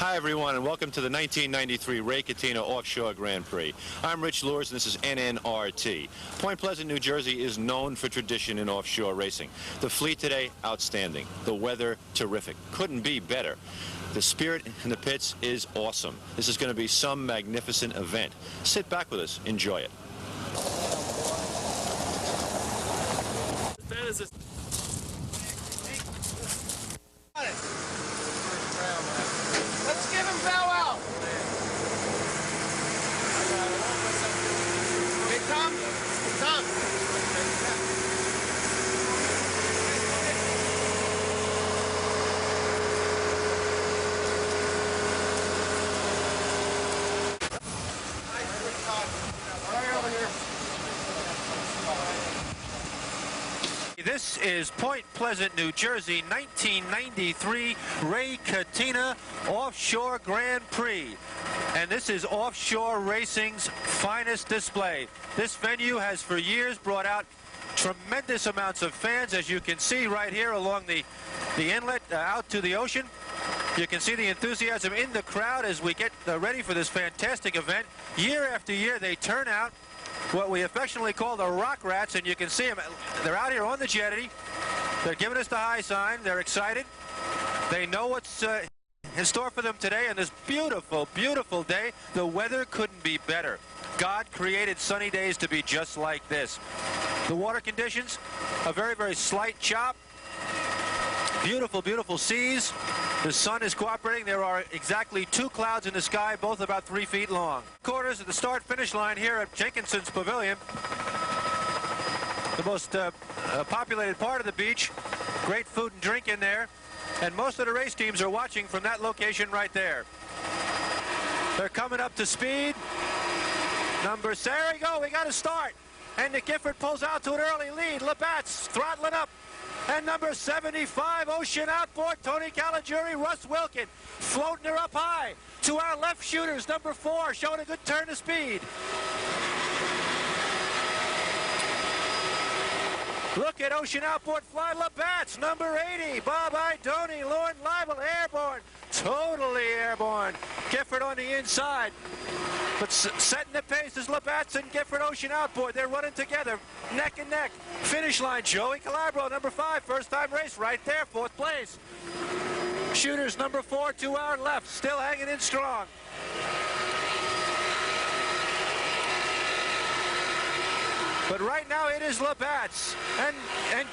Hi everyone, and welcome to the 1993 Ray Catena Offshore Grand Prix. I'm Rich Lures and this is NNRT. Point Pleasant, New Jersey is known for tradition in offshore racing. The fleet today, outstanding. The weather, terrific. Couldn't be better. The spirit in the pits is awesome. This is going to be some magnificent event. Sit back with us, enjoy it. Let's give him bow out. Hey, Tom. Tom. This is Point Pleasant, New Jersey, 1993 Ray Catena Offshore Grand Prix. And this is offshore racing's finest display. This venue has for years brought out tremendous amounts of fans, as you can see right here along the inlet out to the ocean. You can see the enthusiasm in the crowd as we get ready for this fantastic event. Year after year they turn out, what we affectionately call the rock rats, and you can see them. They're out here on the jetty. They're giving us the high sign. They're excited. They know what's in store for them today on this beautiful, beautiful day. The weather couldn't be better. God created sunny days to be just like this. The water conditions, a very, very slight chop. Beautiful, beautiful seas. The sun is cooperating. There are exactly 2 clouds in the sky, both about 3 feet long. Quarters at the start-finish line here at Jenkinson's Pavilion. The most populated part of the beach. Great food and drink in there. And most of the race teams are watching from that location right there. They're coming up to speed. There we go. We got to start. And the Gifford pulls out to an early lead. Labatt's throttling up. And number 75, Ocean Outboard, Tony Caligiuri, Russ Wilkin, floating her up high. To our left shooters, number 4, showing a good turn of speed. Look at Ocean Outboard fly Labatt's, number 80, Bob Idoni, Lauren Leibel, airborne, totally airborne. Gifford on the inside. But setting the pace is Labatt's and Gifford Ocean Outboard. They're running together, neck and neck. Finish line, Joey Calabro, number 5, first-time race, right there, 4th place. Shooters, number 4, to our left, still hanging in strong. But right now it is Labatt's, and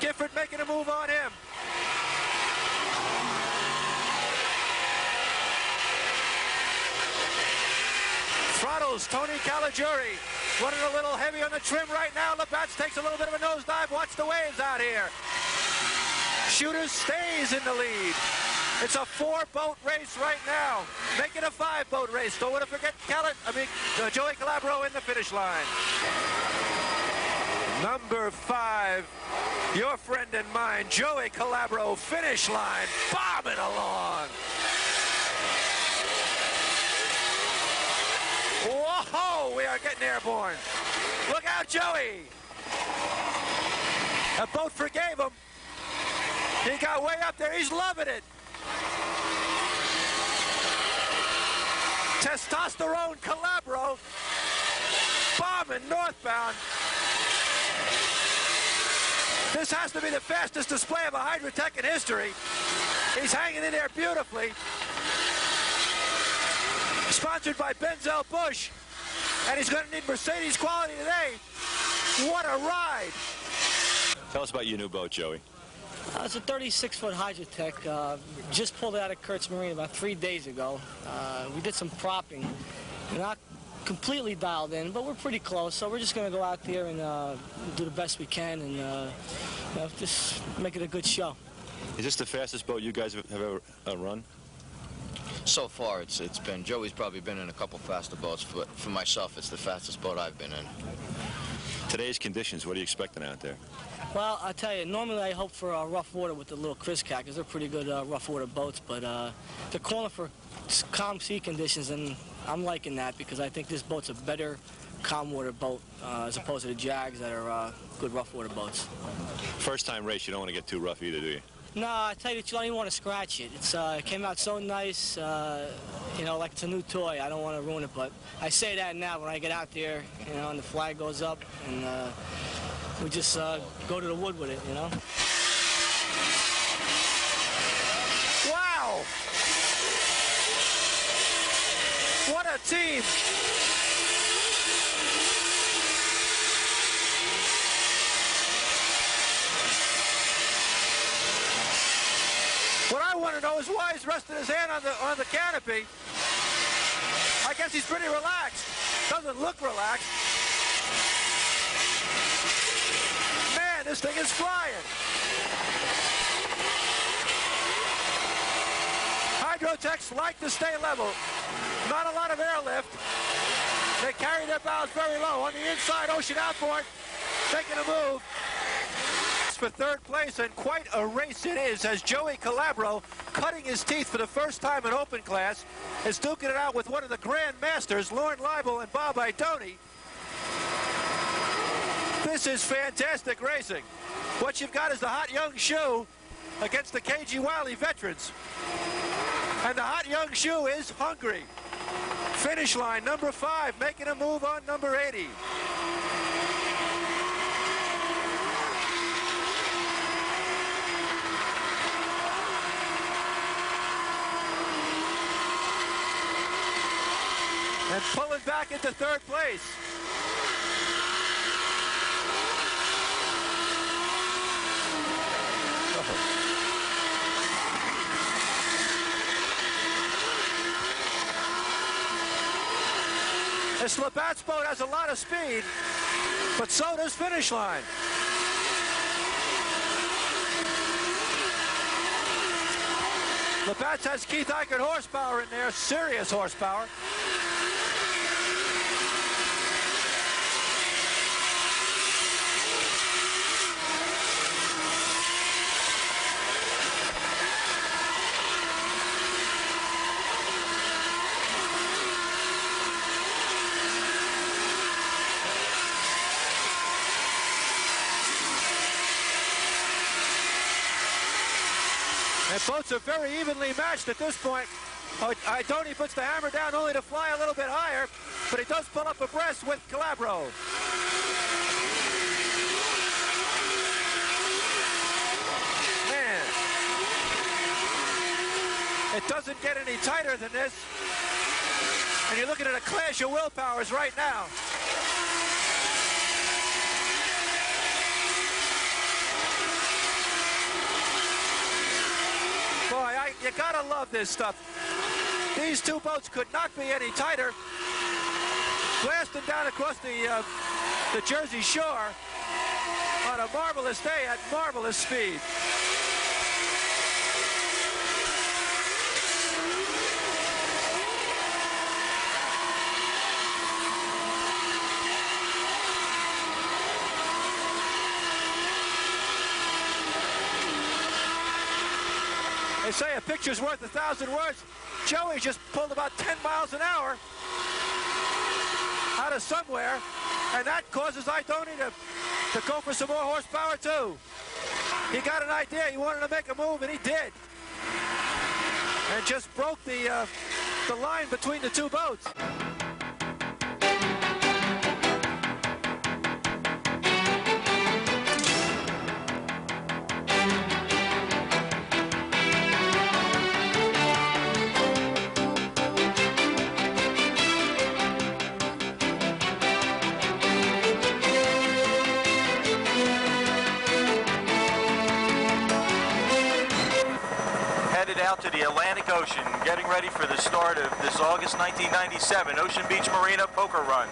Gifford making a move on him. Throttles Tony Caligiuri, running a little heavy on the trim right now. Labatt's takes a little bit of a nosedive. Watch the waves out here. Shooters stays in the lead. It's a 4-boat race right now, making a 5-boat race. Don't want to forget Joey Calabro in the finish line. Number 5, your friend and mine, Joey Calabro, finish line, bombing along. Whoa, we are getting airborne. Look out, Joey. The boat forgave him. He got way up there. He's loving it. Testosterone Calabro, bombing northbound. This has to be the fastest display of a Hydrotech in history. He's hanging in there beautifully. Sponsored by Benzel Bush, and he's going to need Mercedes quality today. What a ride! Tell us about your new boat, Joey. It's a 36-foot Hydrotech. Just pulled it out of Kurt's Marine about 3 days ago. We did some propping. We're not completely dialed in, but we're pretty close, so we're just going to go out there and do the best we can and just make it a good show. Is this the fastest boat you guys have ever run? So far, it's been. Joey's probably been in a couple faster boats, but for myself, it's the fastest boat I've been in. Today's conditions, what are you expecting out there? Well, I'll tell you, normally I hope for rough water with the little Chris Cat, because they're pretty good rough water boats, but they're calling for calm sea conditions, and I'm liking that because I think this boat's a better calm water boat as opposed to the Jags that are good rough water boats. First time race, you don't want to get too rough either, do you? No, I tell you, you don't even want to scratch it. It came out so nice, you know, like it's a new toy. I don't want to ruin it, but I say that now when I get out there, you know, and the flag goes up, and we just go to the wood with it, you know. Wow! What a team! What I want to know is why he's resting his hand on the canopy. I guess he's pretty relaxed. Doesn't look relaxed. Man, this thing is flying. Hydrotechs like to stay level. Not a lot of airlift. They carry their bows very low. On the inside, Ocean Outboard taking a move for third place, and quite a race it is as Joey Calabro, cutting his teeth for the first time in open class, is duking it out with one of the Grand Masters, Lorne Leibel and Bob Idoni. This is fantastic racing. What you've got is the hot young shoe against the KG Wiley veterans. And the hot young shoe is hungry. Finish line, number 5, making a move on number 80. And pulling back into third place. This Labatt's boat has a lot of speed, but so does Finish Line. Labatt's has Keith Eichert horsepower in there, serious horsepower. And boats are very evenly matched at this point. Idoni puts the hammer down only to fly a little bit higher, but he does pull up abreast with Calabro. Man, it doesn't get any tighter than this. And you're looking at a clash of willpowers right now. Boy, you gotta love this stuff. These two boats could not be any tighter. Blasting down across the Jersey shore on a marvelous day at marvelous speed. They say a picture's worth 1,000 words. Joey just pulled about 10 miles an hour out of somewhere, and that causes Idoni to go for some more horsepower too. He got an idea, he wanted to make a move, and he did. And just broke the line between the two boats. Out to the Atlantic Ocean, getting ready for the start of this August 1997 Ocean Beach Marina poker run.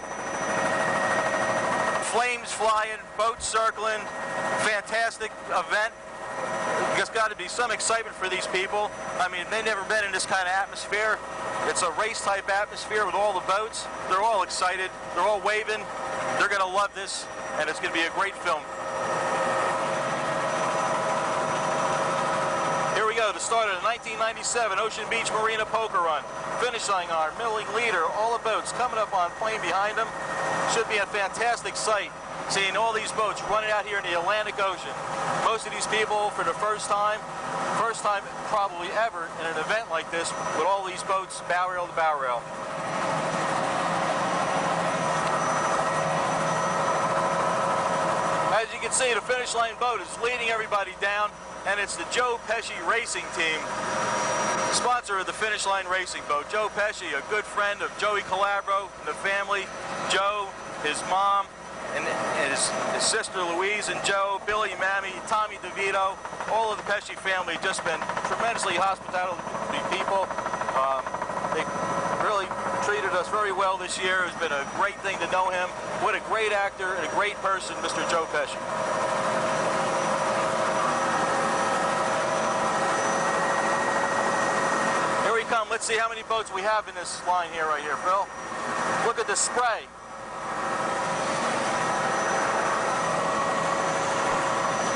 Flames flying, boats circling, fantastic event. There's got to be some excitement for these people. I mean, they've never been in this kind of atmosphere. It's a race type atmosphere with all the boats. They're all excited, they're all waving. They're going to love this, and it's going to be a great film. The start of the 1997 Ocean Beach Marina poker run. Finishing our milling leader, all the boats coming up on plane behind them. Should be a fantastic sight. seeing all these boats running out here in the Atlantic Ocean. Most of these people, for the first time probably ever in an event like this, with all these boats bow rail to bow rail. As you can see, the finish line boat is leading everybody down, and it's the Joe Pesci Racing Team, sponsor of the finish line racing boat. Joe Pesci, a good friend of Joey Calabro and the family. Joe, his mom, and his sister Louise and Joe, Billy, Mammy, Tommy DeVito, all of the Pesci family just been tremendously hospitable people. They really treated us very well this year. It's been a great thing to know him. What a great actor and a great person, Mr. Joe Pesci. Here we come. Let's see how many boats we have in this line here, right here, Phil. Look at the spray.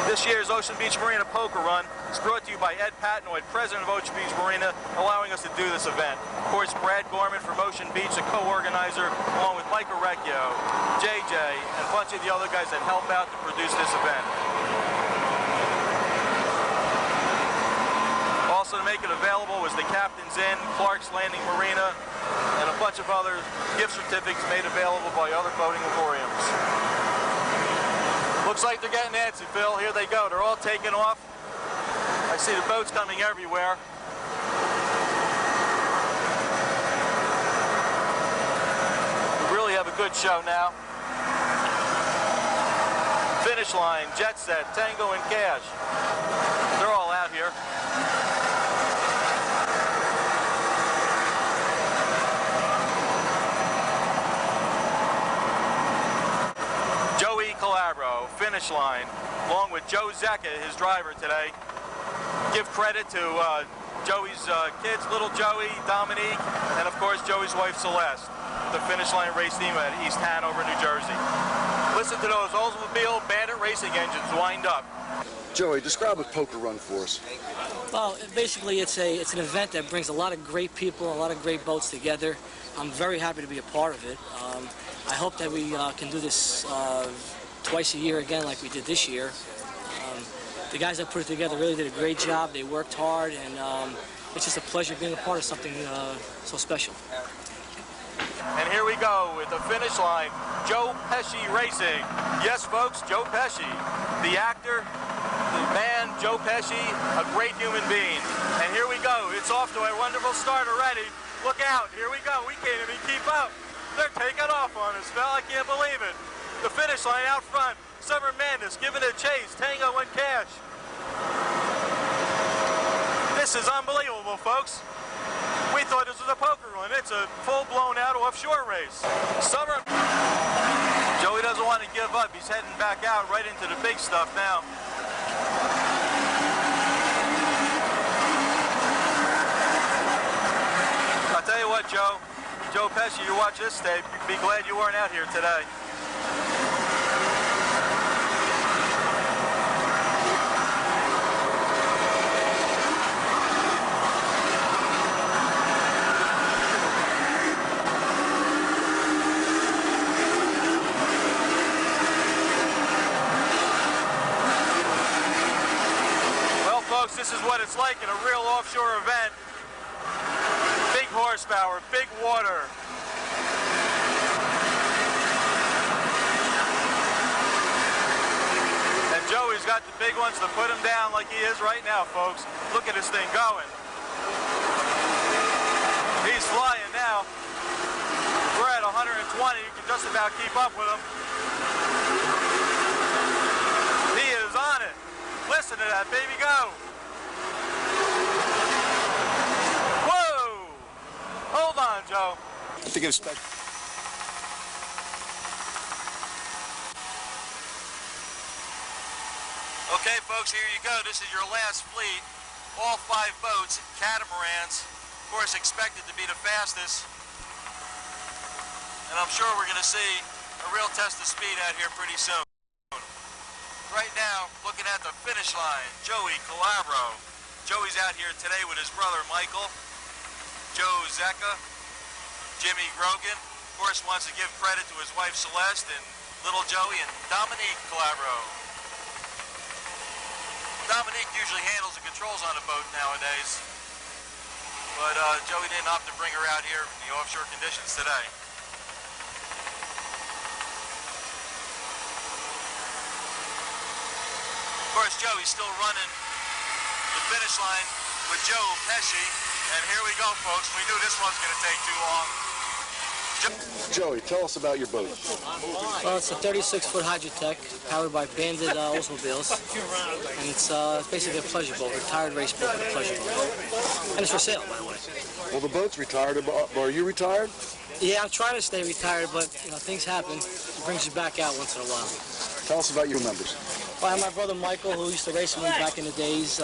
This year's Ocean Beach Marina Poker Run is brought to you by Ed Patnoid, president of Ocean Beach Marina, allowing us to do this event. Of course, Brad Gorman from Ocean Beach, a co-organizer, along with Mike Orecchio, JJ, and a bunch of the other guys that help out to produce this event. Also to make it available was the Captain's Inn, Clark's Landing Marina, and a bunch of other gift certificates made available by other boating emporiums. Looks like they're getting antsy, Phil. Here they go. They're all taking off. I see the boats coming everywhere. We really have a good show now. Finish line, Jet Set, Tango and Cash. They're all out here. Joey Calabro, finish line, along with Joe Zecca, his driver today. Give credit to Joey's kids, little Joey, Dominique, and of course Joey's wife Celeste, the finish line race team at East Hanover, New Jersey. Listen to those Oldsmobile Bandit racing engines wind up. Joey, describe a poker run for us. Well, basically it's an event that brings a lot of great people, a lot of great boats together. I'm very happy to be a part of it. I hope that we can do this twice a year again like we did this year. The guys that put it together really did a great job. They worked hard, and it's just a pleasure being a part of something so special. And here we go with the finish line, Joe Pesci Racing. Yes, folks, Joe Pesci, the actor, the man, Joe Pesci, a great human being. And here we go. It's off to a wonderful start already. Look out. Here we go. We can't even keep up. They're taking off on us, Phil. I can't believe it. The finish line out front. Summer Madness giving it a chase. Tango and Cash. This is unbelievable, folks. We thought this was a poker run. It's a full-blown out offshore race. Summer. Joey doesn't want to give up. He's heading back out right into the big stuff now. I'll tell you what, Joe Pesci, you watch this tape, you'd be glad you weren't out here today. Well, folks, this is what it's like in a real offshore event. Big horsepower, big water. And Joey's got the big ones to put him down like he is right now, folks. Look at this thing going. He's flying now. We're at 120. You can just about keep up with him. He is on it. Listen to that, baby, go. Hold on, Joe. I think it's Okay, folks, here you go. This is your last fleet. All 5 boats, catamarans, of course, expected to be the fastest. And I'm sure we're going to see a real test of speed out here pretty soon. Right now, looking at the finish line, Joey Calabro. Joey's out here today with his brother Michael, Joe Zecca, Jimmy Grogan. Of course, wants to give credit to his wife Celeste and Little Joey and Dominique Calabro. Dominique usually handles the controls on a boat nowadays, but Joey didn't opt to bring her out here in the offshore conditions today. Of course, Joey's still running the finish line with Joe Pesci, and here we go, folks. We knew this wasn't going to take too long. Joey, tell us about your boat. Well, it's a 36-foot Hydrotech powered by Bandit Oldsmobiles, and it's basically a pleasure boat, retired race boat, but a pleasure boat. And it's for sale, by the way. Well, the boat's retired. Are you retired? Yeah, I'm trying to stay retired, but you know, things happen. It brings you back out once in a while. Tell us about your members. Well, I have my brother Michael, who used to race with me back in the days.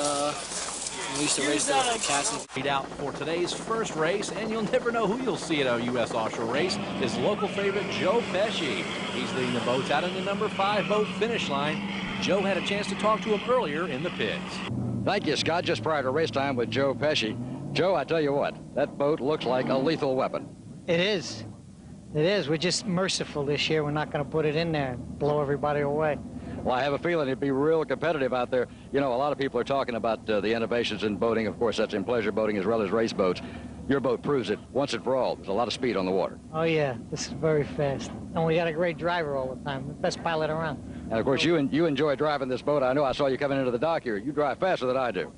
We used to race the cats. Lead out for today's first race, and you'll never know who you'll see at a U.S. offshore race. His local favorite, Joe Pesci. He's leading the boats out in the number 5 boat finish line. Joe had a chance to talk to him earlier in the pits. Thank you, Scott. Just prior to race time with Joe Pesci. Joe, I tell you what, that boat looks like a lethal weapon. It is. It is. We're just merciful this year. We're not going to put it in there and blow everybody away. Well, I have a feeling it'd be real competitive out there. You know, a lot of people are talking about the innovations in boating. Of course, that's in pleasure boating as well as race boats. Your boat proves it once and for all. There's a lot of speed on the water. Oh, yeah. This is very fast. And we got a great driver all the time. The best pilot around. And, of course, you enjoy driving this boat. I know I saw you coming into the dock here. You drive faster than I do.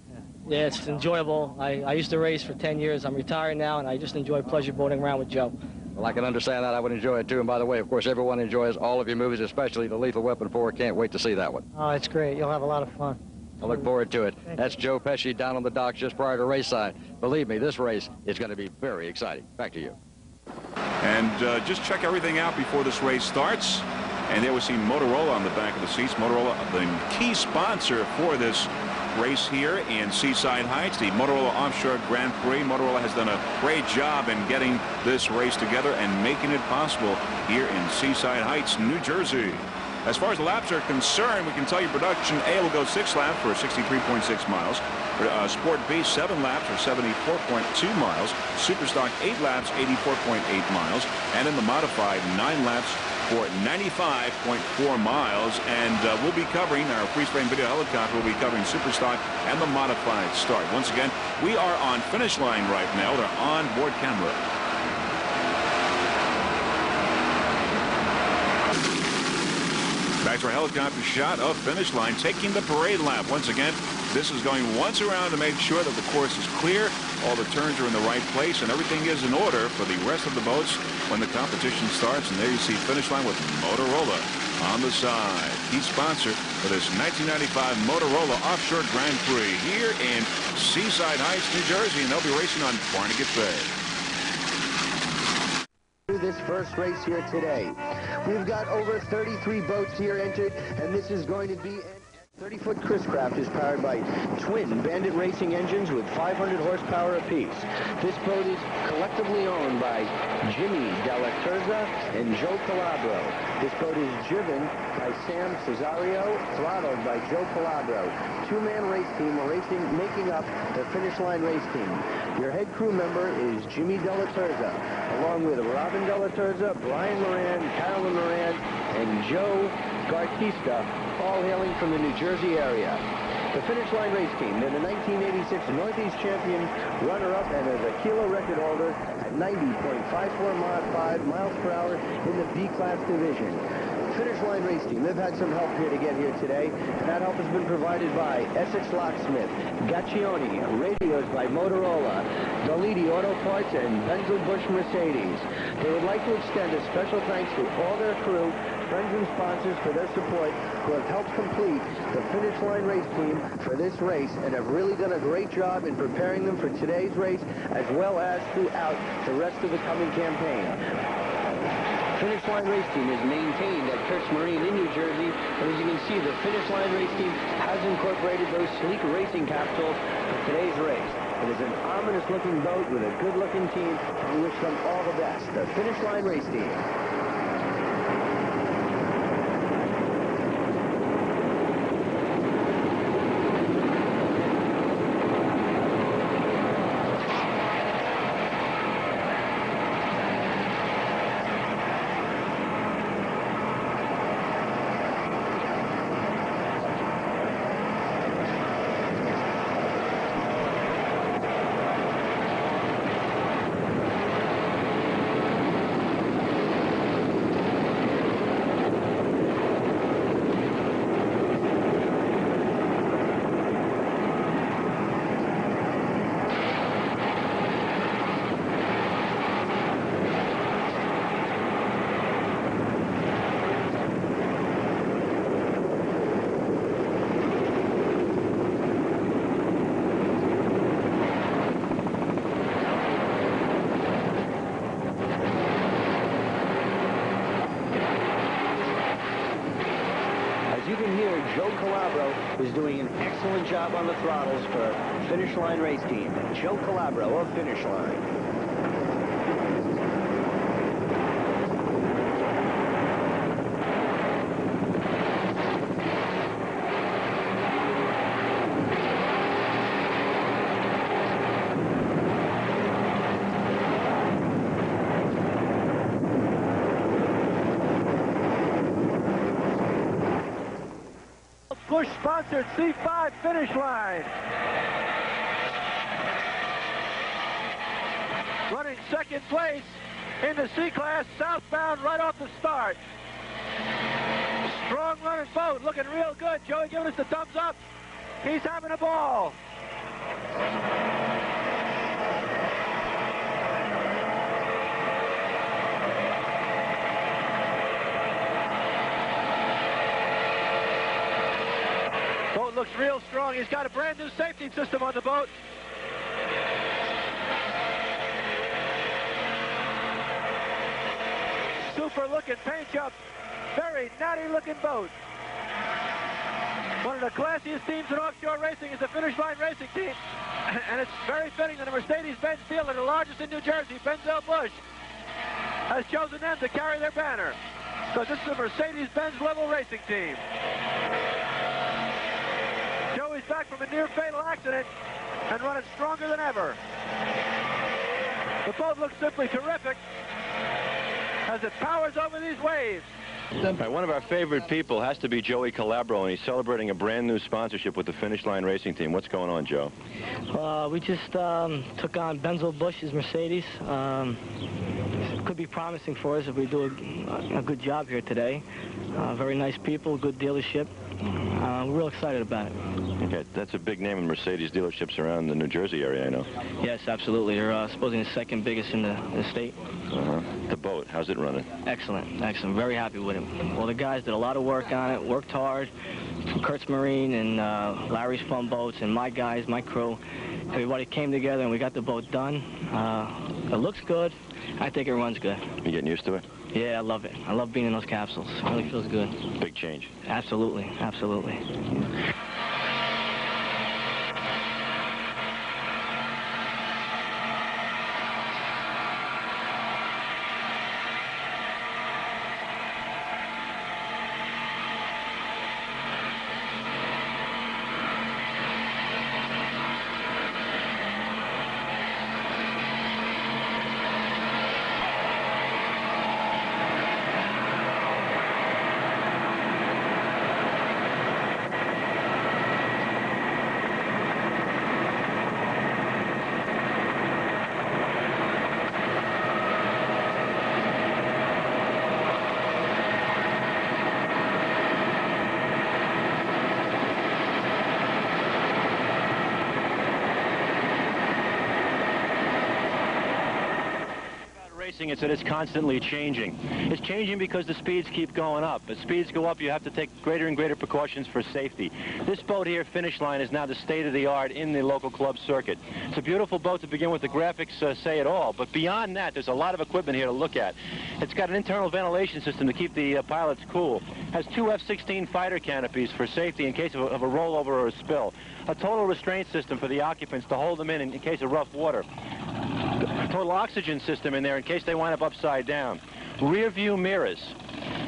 Yeah, it's enjoyable. I used to race for 10 years. I'm retired now, and I just enjoy pleasure boating around with Joe. Well, I can understand that. I would enjoy it, too. And by the way, of course, everyone enjoys all of your movies, especially the Lethal Weapon 4. Can't wait to see that one. Oh, it's great. You'll have a lot of fun. I look forward to it. That's Joe Pesci down on the docks just prior to race time. Believe me, this race is going to be very exciting. Back to you. And just check everything out before this race starts. And there we see Motorola on the back of the seats. Motorola, the key sponsor for this race here in Seaside Heights, the Motorola Offshore Grand Prix. Motorola has done a great job in getting this race together and making it possible here in Seaside Heights, New Jersey. As far as the laps are concerned, we can tell you production A will go 6 laps for 63.6 miles. Sport B, 7 laps for 74.2 miles. Superstock, 8 laps, 84.8 miles. And in the modified, 9 laps for 95.4 miles. And we'll be covering, our freeze-frame video helicopter will be covering Superstock and the modified start. Once again, we are on finish line right now with our onboard camera. Back to our helicopter shot of finish line, taking the parade lap. Once again, this is going once around to make sure that the course is clear, all the turns are in the right place, and everything is in order for the rest of the boats when the competition starts. And there you see finish line with Motorola on the side. Key sponsor for this 1995 Motorola Offshore Grand Prix here in Seaside Heights, New Jersey, and they'll be racing on Barnegat Bay. This first race here today. We've got over 33 boats here entered, and this is going to be 30-foot Chris Craft is powered by twin Bandit racing engines with 500 horsepower apiece. This boat is collectively owned by Jimmy Della Terza and Joe Calabro. This boat is driven by Sam Cesario, throttled by Joe Calabro. Two-man race team making up the finish line race team. Your head crew member is Jimmy Della Terza, along with Robin Della Terza, Brian Moran, Carolyn Moran, and Joe Gartista, all hailing from the New Jersey area. The finish line race team, they're the 1986 Northeast champion, runner-up, and is a kilo record holder at 90.54 miles per hour in the B-class division. Finish line race team, they've had some help here to get here today, and that help has been provided by Essex Locksmith, Gaccioni, radios by Motorola, Galidi Auto Parts, and Benzel Busch Mercedes. They would like to extend a special thanks to all their crew, friends and sponsors for their support, who have helped complete the finish line race team for this race and have really done a great job in preparing them for today's race as well as throughout the rest of the coming campaign. Finish line race team is maintained at Kurtz Marine in New Jersey, and as you can see, the finish line race team has incorporated those sleek racing capsules for today's race. It is an ominous-looking boat with a good-looking team, and we wish them all the best. The finish line race team. Joe Calabro is doing an excellent job on the throttles for Finish Line Race Team. Joe Calabro of Finish Line. Bush-sponsored C5 Finish Line. Running second place in the C-Class southbound right off the start. Strong running boat, looking real good. Joey giving us the thumbs up. He's having a ball. Boat looks real strong. He's got a brand new safety system on the boat. Super looking paint job. Very natty looking boat. One of the classiest teams in offshore racing is the Finish Line Racing Team. And it's very fitting that the Mercedes-Benz dealer, the largest in New Jersey, Benzel-Busch, has chosen them to carry their banner. Because this is a Mercedes-Benz level racing team. Joey's back from a near-fatal accident and running stronger than ever. The boat looks simply terrific as it powers over these waves. One of our favorite people has to be Joey Calabro, and he's celebrating a brand new sponsorship with the Finish Line Racing Team. What's going on, Joe? We just took on Benzel-Busch's Mercedes. Could be promising for us if we do a good job here today. Very nice people, good dealership. We're real excited about it. Okay, that's a big name in Mercedes dealerships around the New Jersey area, I know. Yes, absolutely. They're supposedly the second biggest in the state. The boat, how's it running? Excellent, excellent. Very happy with it. Well, the guys did a lot of work on it, worked hard. Kurt's Marine and Larry's Fun Boats and my guys, my crew. Everybody came together and we got the boat done. It looks good. I think it runs good. You getting used to it? Yeah, I love it. I love being in those capsules. It really feels good. Big change. Absolutely, absolutely. It's that it's constantly changing. It's changing because the speeds keep going up. As speeds go up, you have to take greater and greater precautions for safety. This boat here, Finish Line, is now the state-of-the-art in the local club circuit. It's a beautiful boat to begin with. The graphics say it all. But beyond that, there's a lot of equipment here to look at. It's got an internal ventilation system to keep the pilots cool. Has two F-16 fighter canopies for safety in case of a rollover or a spill. A total restraint system for the occupants to hold them in case of rough water. A total oxygen system in there in case they wind up upside down. Rear view mirrors.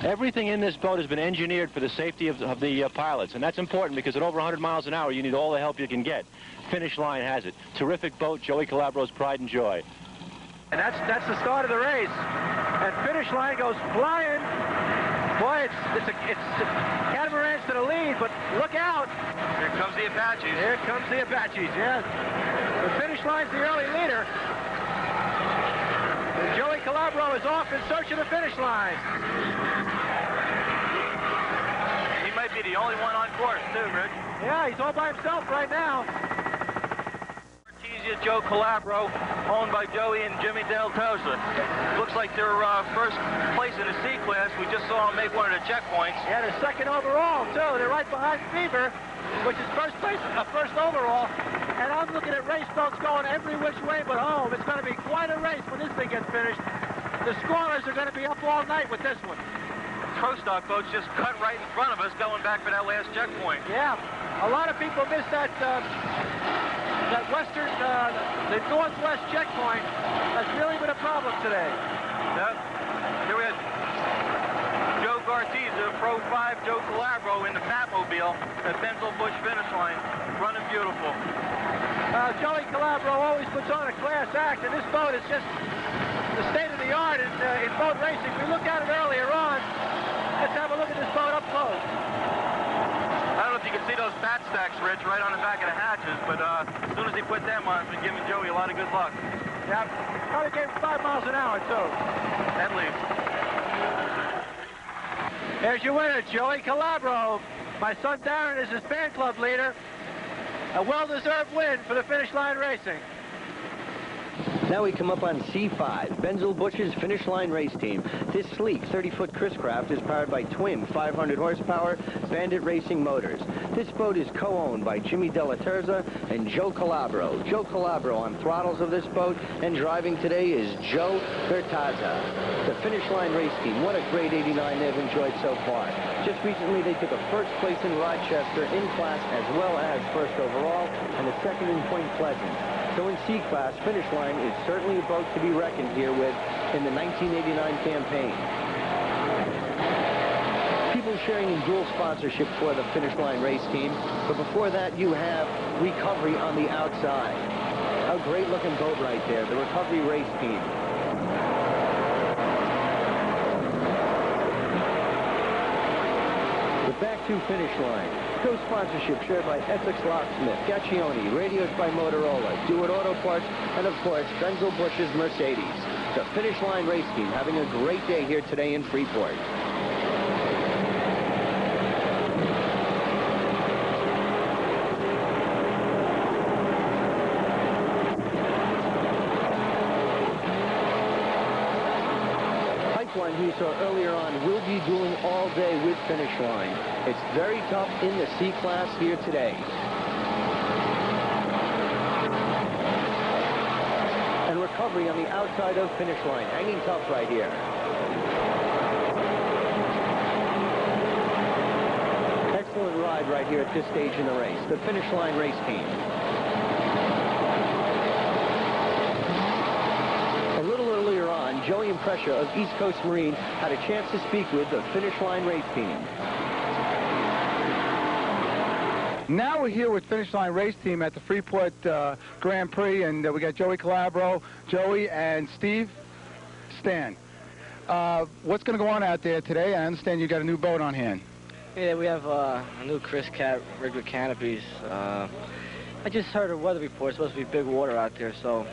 Everything in this boat has been engineered for the safety of the pilots, and that's important because at over 100 miles an hour you need all the help you can get. Finish Line has it. Terrific boat, Joey Calabro's pride and joy. And that's the start of the race. And Finish Line goes flying. Boy, it's catamarans to the lead, but look out. Here comes the Apaches. Here comes the Apaches, yes. The Finish Line's the early leader. And Joey Calabro is off in search of the finish line. He might be the only one on course, too, Rick. Yeah, he's all by himself right now. Joe Calabro, owned by Joey and Jimmy Del Tosa. Looks like they're first place in the C-Class. We just saw them make one of the checkpoints. Yeah, they're second overall, too. They're right behind Fever, which is first overall. And I'm looking at race boats going every which way but home. It's going to be quite a race when this thing gets finished. The scorers are going to be up all night with this one. pro stock boats just cut right in front of us going back for that last checkpoint. Yeah, a lot of people missed that that western, the northwest checkpoint. That's really been a problem today. Yep. Here we had Joe Gartiza, Pro 5 Joe Calabro in the Batmobile at Benzel Bush finish line, running beautiful. Joey Calabro always puts on a class act, and this boat is just the state of the art in boat racing. We looked at it earlier on. Let's have a look at this boat up close. I don't know if you can see those bat stacks, Rich, right on the back of the hatches, but as soon as he put them on, it's been giving Joey a lot of good luck. Yeah, probably gave 5 miles an hour, too. At least. There's your winner, Joey Calabro. My son Darren is his fan club leader. A well-deserved win for the Finish Line Racing. Now we come up on C5, Benzel Bush's Finish Line Race Team. This sleek 30-foot Chris craft is powered by twin 500-horsepower Bandit Racing motors. This boat is co-owned by Jimmy Della Terza and Joe Calabro. Joe Calabro on throttles of this boat, and driving today is Joe Bertazza. The Finish Line Race Team, what a great 89 they've enjoyed so far. Just recently they took a first place in Rochester in class as well as first overall, and a second in Point Pleasant. So in C-Class, Finish Line is certainly a boat to be reckoned here with in the 1989 campaign. People sharing in dual sponsorship for the Finish Line Race Team, but before that you have Recovery on the outside. A great-looking boat right there, the Recovery Race Team. The back to Finish Line. Co-sponsorship shared by Essex Locksmith, Gaccioni, Radios by Motorola, Do-It Auto Parts, and of course, Benzel Bush's Mercedes. The Finish Line Race Team having a great day here today in Freeport. Pipeline you saw earlier on will be doing all day with Finish Line. It's very tough in the C-Class here today. And Recovery on the outside of Finish Line, hanging tough right here. Excellent ride right here at this stage in the race. The Finish Line Race Team. A little earlier on, Joey Imprescia of East Coast Marine had a chance to speak with the Finish Line Race Team. Now we're here with Finish Line Race Team at the Freeport Grand Prix, and we got Joey Calabro, Joey, and Steve Stan. What's going to go on out there today? I understand you got a new boat on hand. Yeah, we have a new Chris Cat rigged with canopies. I just heard a weather report. It's supposed to be big water out there, so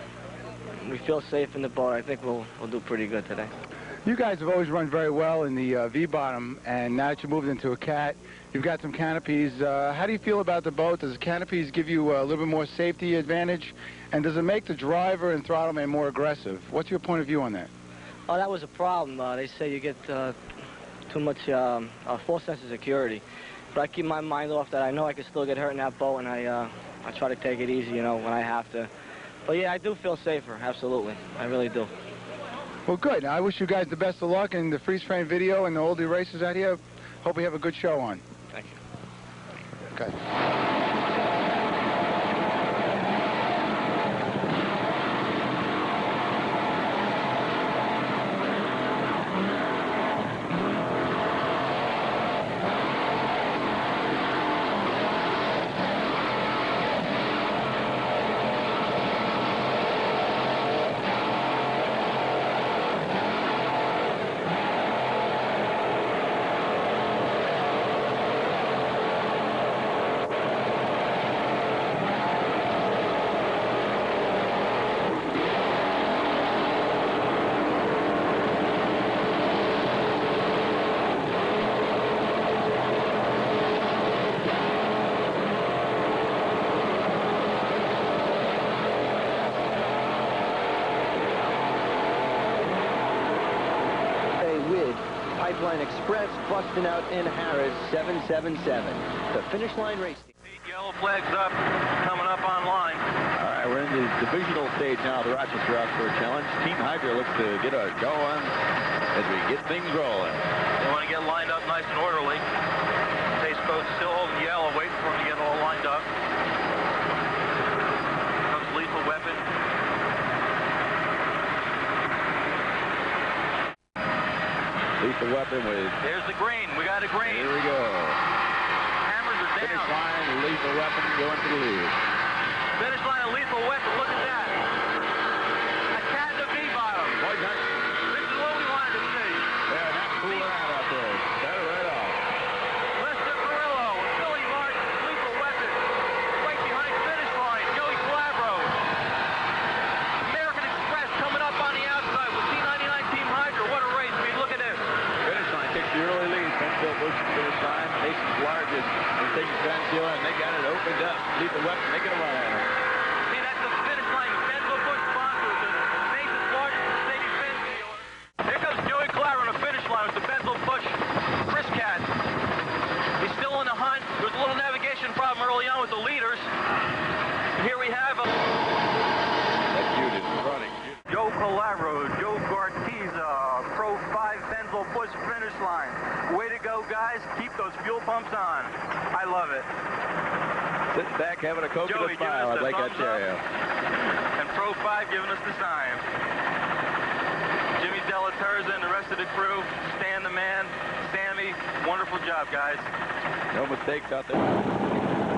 we feel safe in the boat. I think we'll do pretty good today. You guys have always run very well in the V-bottom, and now that you moved into a Cat, you've got some canopies. How do you feel about the boat? Does the canopies give you a little bit more safety advantage? And does it make the driver and throttle more aggressive? What's your point of view on that? Oh, that was a problem. They say you get too much false sense of security. But I keep my mind off that. I know I can still get hurt in that boat, and I try to take it easy, you know, when I have to. But yeah, I do feel safer, absolutely. I really do. Well, good. I wish you guys the best of luck in the freeze frame video and the oldie races out here. Hope we have a good show on. Thank you. Okay. Pipeline Express busting out in Harris 777. The Finish Line Race Team. Yellow flags up, coming up online. All right, we're in the divisional stage now of the Rochester Offshore Challenge. Team Hydra looks to get a go on as we get things rolling. They want to to get lined up nice and orderly. Pace boat's still holding yellow, waiting for him to get all lined up. Comes Lethal Weapon. Lethal Weapon with... There's the green. We got a green. Here we go. Hammers are down. Finish line, Lethal Weapon going to the lead. Finish line of Lethal Weapon. Look at that. A cat in the V-bottom. Boy, that... This is what we wanted to see. Yeah, that's cooling out there. Got it right off. Lester Carrillo, Billy Martin, Lethal Weapon. Right behind finish line, Joey Calabro. American Express coming up on the outside with C99 Team Hydra. What a race. I mean, look at this. Finish line takes the early lead. Benfield Bush finish line. Mason's largest. They're taking Van Seal, and they got it opened up. Lethal Weapon making a run at it. See, that's the finish line. Benfield Bush sponsors the Mason's largest Mercedes-Benz dealer. Here comes Joey Calabro on the finish line with the Benfield Bush Chris Cat. He's still in the hunt. There was a little navigation problem early on with the leaders. Here we have That feud is running. Joe Calabro, Joe Gartiza, Pro 5 Benzel Bush finish line. Way to go, guys. Keep those fuel pumps on. I love it. Sit back having a coconut Joey, smile. I like that thumbs cherry. up. And Pro 5 giving us the sign. Jimmy Della Terza and the rest of the crew. Stan the man. Sammy, wonderful job, guys. No mistakes out there.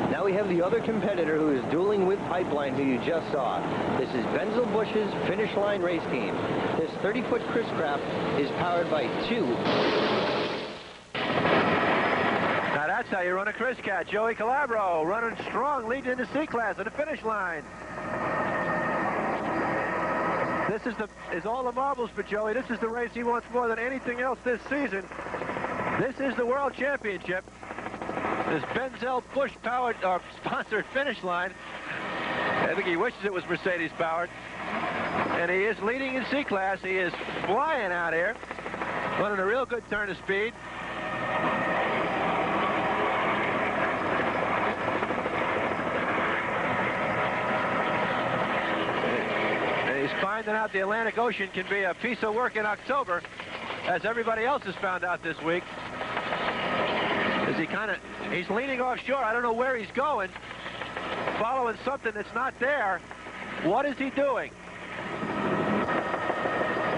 Now we have the other competitor who is dueling with Pipeline, who you just saw. This is Benzel Bush's Finish Line race team. This 30-foot Chris Craft is powered by two. Now that's how you run a Chris Cat. Joey Calabro running strong, leading in the C-Class at the finish line. This is all the marbles for Joey. This is the race he wants more than anything else this season. This is the World Championship. This Benzel Bush powered or sponsored finish line. I think he wishes it was Mercedes powered. And he is leading in C-Class. He is flying out here, running a real good turn of speed. And he's finding out the Atlantic Ocean can be a piece of work in October, as everybody else has found out this week. He's leaning offshore. I don't know where he's going. Following something that's not there. What is he doing?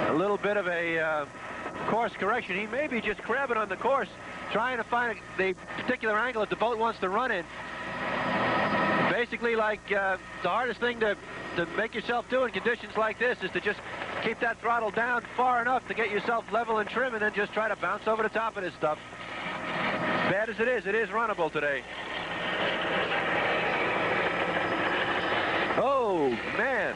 A little bit of a course correction. He may be just crabbing on the course, trying to find the particular angle that the boat wants to run in. Basically, like the hardest thing to make yourself do in conditions like this is to just keep that throttle down far enough to get yourself level and trim, and then just try to bounce over the top of this stuff. Bad as it is runnable today. Oh, man.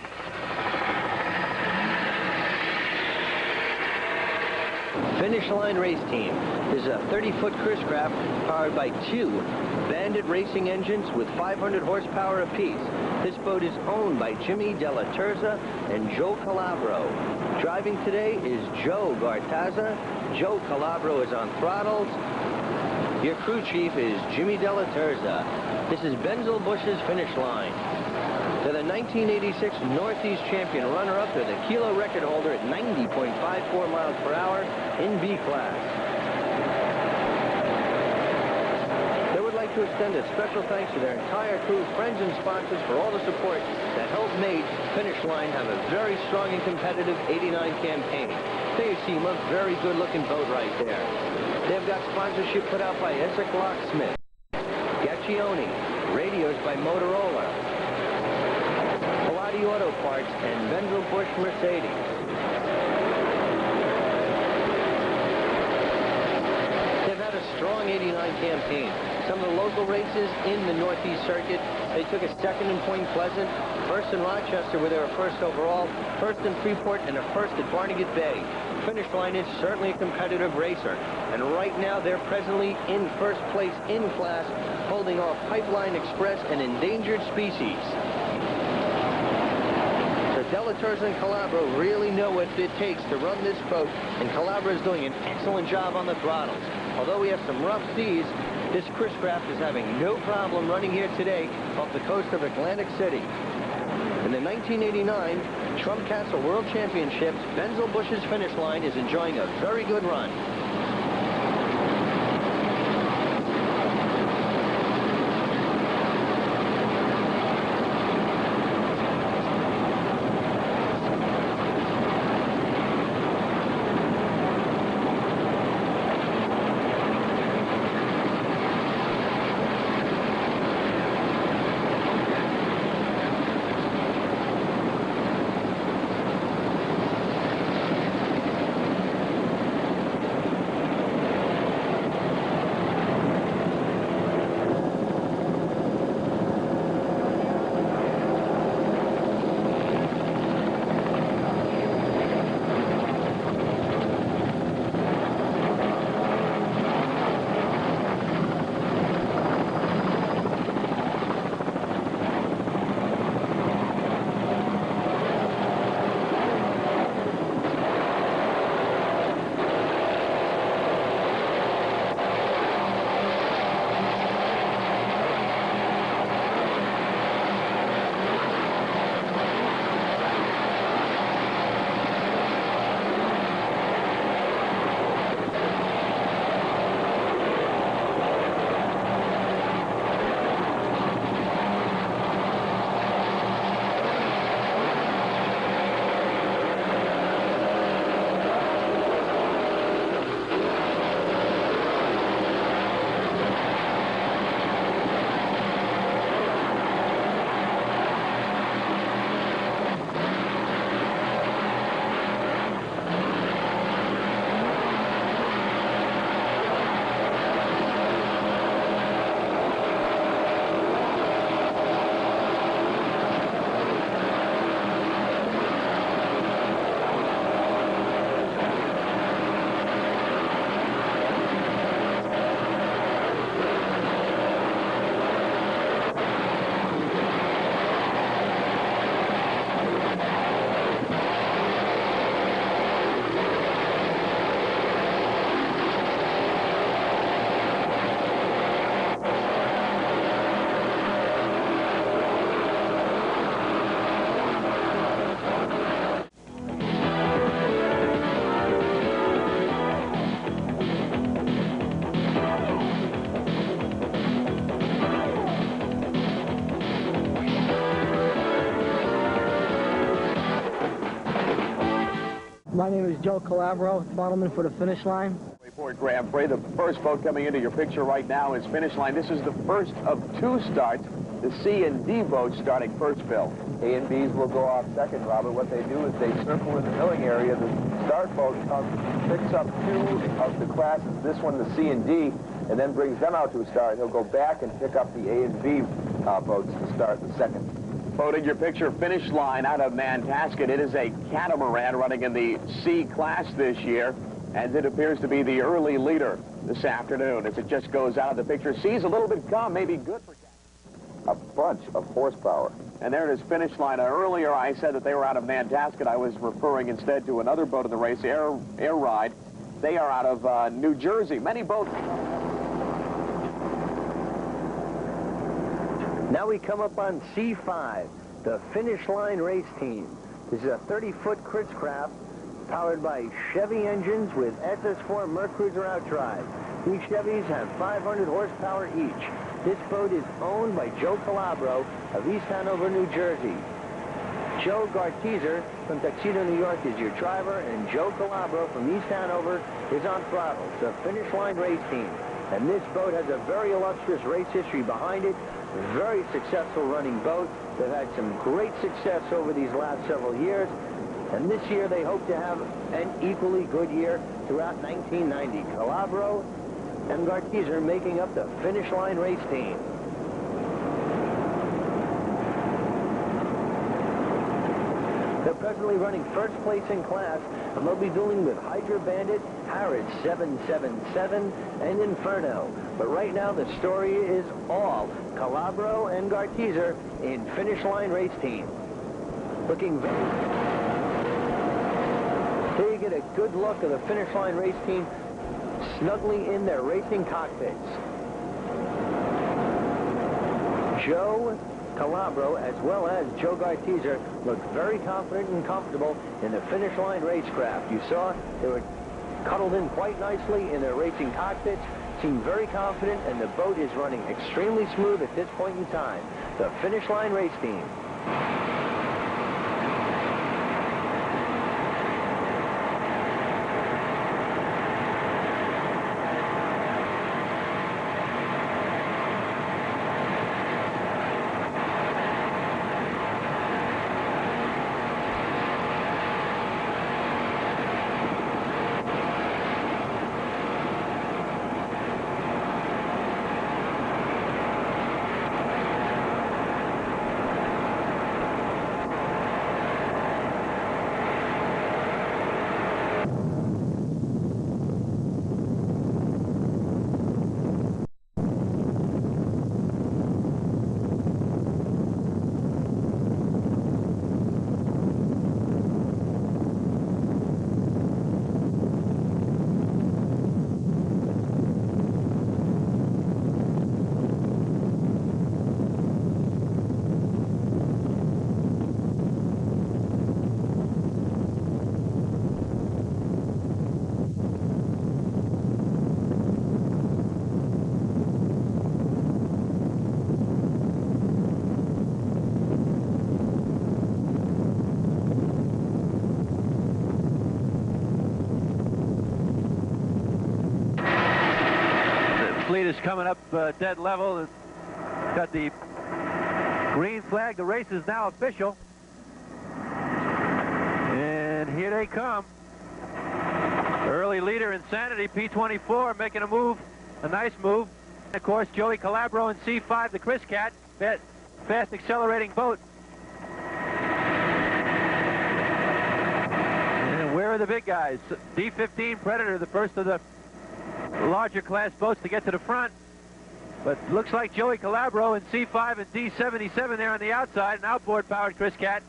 Finish Line race team. This is a 30-foot Chris Craft powered by two Bandit racing engines with 500 horsepower apiece. This boat is owned by Jimmy Della Terza and Joe Calabro. Driving today is Joe Gartaza. Joe Calabro is on throttles. Your crew chief is Jimmy Della Terza. This is Benzel Bush's Finish Line. They're the 1986 Northeast champion runner-up. They're the kilo record holder at 90.54 miles per hour in B class. They would like to extend a special thanks to their entire crew, friends, and sponsors for all the support that helped make Finish Line have a very strong and competitive '89 campaign. There you see a very good-looking boat right there. They've got sponsorship put out by Essex Locksmith, Gaccioni, radios by Motorola, Pilati Auto Parts, and Benzel Bush Mercedes. They've had a strong '89 campaign. Some of the local races in the Northeast Circuit, they took a second in Point Pleasant, first in Rochester where they were first overall, first in Freeport, and a first at Barnegat Bay. Finish Line is certainly a competitive racer, and right now they're presently in first place in class, holding off Pipeline Express and Endangered Species. So Della Terza and Calabro really know what it takes to run this boat, and Calabro is doing an excellent job on the throttles. Although we have some rough seas, this Chris Craft is having no problem running here today off the coast of Atlantic City. In the 1989 Trump Castle World Championships, Benzel Bush's Finish Line is enjoying a very good run. My name is Joe Calabro, throttleman for the finish line. Ford Grand Prix. The first boat coming into your picture right now is Finish Line. This is the first of 2 starts. The C and D boats starting first, Bill. A and B's will go off second, Robert. What they do is they circle in the milling area. The start boat picks up 2 of the classes, this one, the C and D, and then brings them out to a start. He'll go back and pick up the A and B boats to start the second. Boat in your picture, Finish Line out of Nantasket. It is a catamaran running in the C class this year, and it appears to be the early leader this afternoon as it just goes out of the picture. C's a little bit calm, maybe good for a bunch of horsepower. And there it is, Finish Line. Earlier I said that they were out of Nantasket. I was referring instead to another boat in the race, Air Ride. They are out of New Jersey. Many boats. Now we come up on C5, the Finish Line race team. This is a 30-foot Chris craft powered by Chevy engines with SS4 Mercruiser outdrive. These Chevys have 500 horsepower each. This boat is owned by Joe Calabro of East Hanover, New Jersey. Joe Garteser from Tuxedo, New York is your driver, and Joe Calabro from East Hanover is on throttle. It's a Finish Line race team. And this boat has a very illustrious race history behind it. Very successful running boat. They've had some great success over these last several years. And this year they hope to have an equally good year throughout 1990. Calabro and Garteser making up the Finish Line race team. They're presently running first place in class, and they'll be dueling with Hydra Bandit, Harrods 777, and Inferno. But right now the story is all Calabro and Garteser in Finish Line race team. Looking very... Here you get a good look of the Finish Line race team snugly in their racing cockpits. Joe Calabro, as well as Joe Garteser, look very confident and comfortable in the Finish Line racecraft. You saw they were cuddled in quite nicely in their racing cockpits, seem very confident, and the boat is running extremely smooth at this point in time. The Finish Line race team. Fleet is coming up dead level. It's got the green flag. The race is now official. And here they come. Early leader Insanity, P24, making a move, a nice move. And of course, Joey Calabro in C5, the Chris Cat, fast accelerating boat. And where are the big guys? D15 Predator, the first of the larger class boats to get to the front, but looks like Joey Calabro in C5 and D77 there on the outside, and outboard powered Chris Cat